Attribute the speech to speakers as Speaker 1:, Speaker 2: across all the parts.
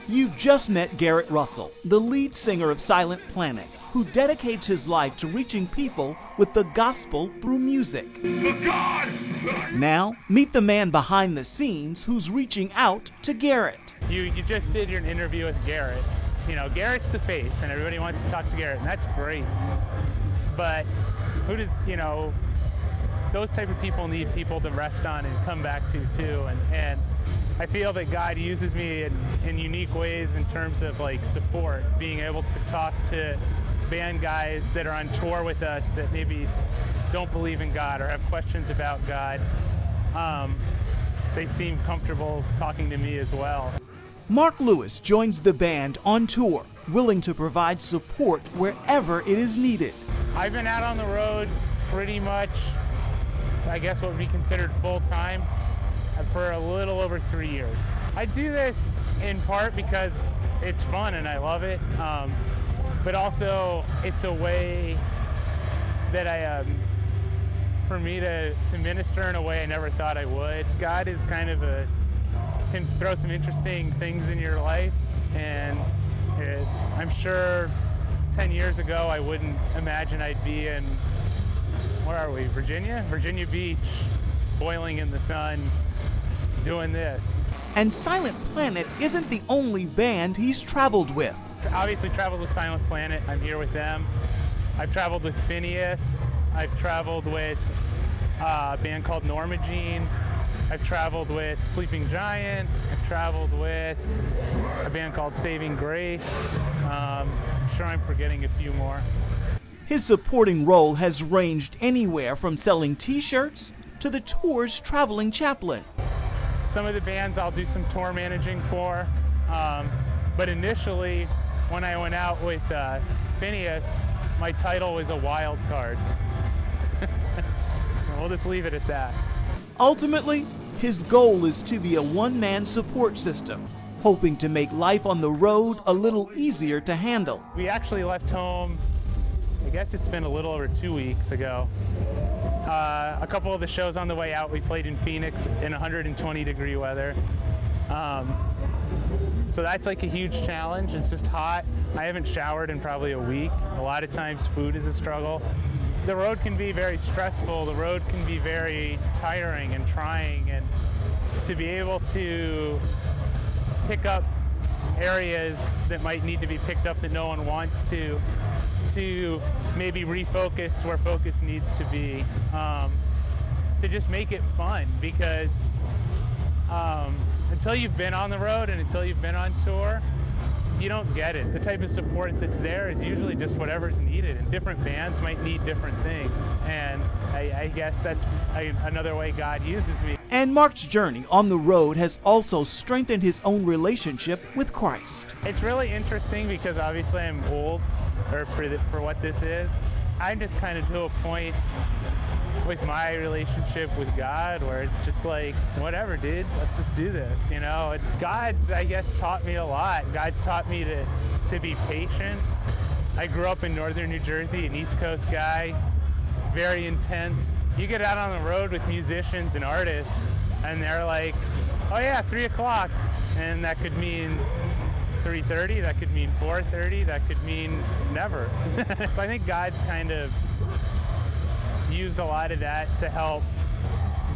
Speaker 1: You just met Garrett Russell, the lead singer of Silent Planet, who dedicates his life to reaching people with the gospel through music. Now, meet the man behind the scenes who's reaching out to Garrett.
Speaker 2: You just did your interview with Garrett. You know, Garrett's the face, and everybody wants to talk to Garrett, and that's great. But who does, those type of people need people to rest on and come back to too. And I feel that God uses me in unique ways in terms of like support, being able to talk to band guys that are on tour with us that maybe don't believe in God or have questions about God. They seem comfortable talking to me as well.
Speaker 1: Mark Lewis joins the band on tour, willing to provide support wherever it is needed.
Speaker 2: I've been out on the road pretty much, I guess what would be considered full-time, for a little over 3 years. I do this in part because it's fun and I love it, but also it's a way that for me to minister in a way I never thought I would. God is kind of can throw some interesting things in your life, and I'm sure 10 years ago I wouldn't imagine I'd be in, where are we, Virginia Beach, boiling in the sun, doing this.
Speaker 1: And Silent Planet isn't the only band he's traveled with.
Speaker 2: Obviously traveled with Silent Planet, I'm here with them. I've traveled with Phineas, I've traveled with a band called Norma Jean, I've traveled with Sleeping Giant, I've traveled with a band called Saving Grace. I'm sure I'm forgetting a few more.
Speaker 1: His supporting role has ranged anywhere from selling t-shirts to the tour's traveling chaplain.
Speaker 2: Some of the bands I'll do some tour managing for, but initially when I went out with Phineas, my title was a wild card. We'll just leave it at that.
Speaker 1: Ultimately, his goal is to be a one-man support system, hoping to make life on the road a little easier to handle.
Speaker 2: We actually left home, I guess it's been a little over 2 weeks ago. A couple of the shows on the way out, we played in Phoenix in 120-degree weather. So that's like a huge challenge. It's just hot. I haven't showered in probably a week. A lot of times food is a struggle. The road can be very stressful. The road can be very tiring and trying, and to be able to pick up areas that might need to be picked up that no one wants to maybe refocus where focus needs to be, to just make it fun, because until you've been on the road and until you've been on tour, you don't get it. The type of support that's there is usually just whatever's needed, and different bands might need different things, and I guess that's another way God uses me.
Speaker 1: And Mark's journey on the road has also strengthened his own relationship with Christ.
Speaker 2: It's really interesting because obviously I'm old for what this is. I'm just kind of to a point with my relationship with God where it's just like, whatever, dude, let's just do this, God's, I guess, taught me a lot. God's taught me to be patient. I grew up in northern New Jersey, an East Coast guy, very intense. You get out on the road with musicians and artists, and they're like, oh yeah, 3 o'clock, and that could mean 3:30, that could mean 4:30, that could mean never. So I think God's kind of used a lot of that to help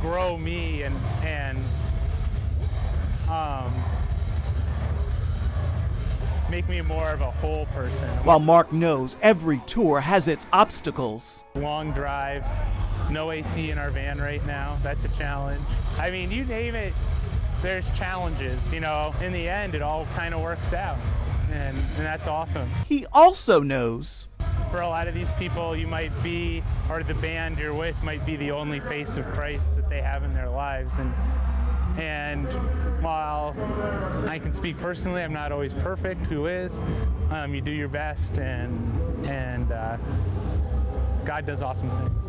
Speaker 2: grow me and make me more of a whole person.
Speaker 1: While Mark knows every tour has its obstacles.
Speaker 2: Long drives, no AC in our van right now, that's a challenge. I mean, you name it, there's challenges, In the end, it all kind of works out, and that's awesome.
Speaker 1: He also knows
Speaker 2: for a lot of these people, you might be, or the band you're with might be the only face of Christ that they have in their lives. And while I can speak personally, I'm not always perfect. Who is? You do your best, and God does awesome things.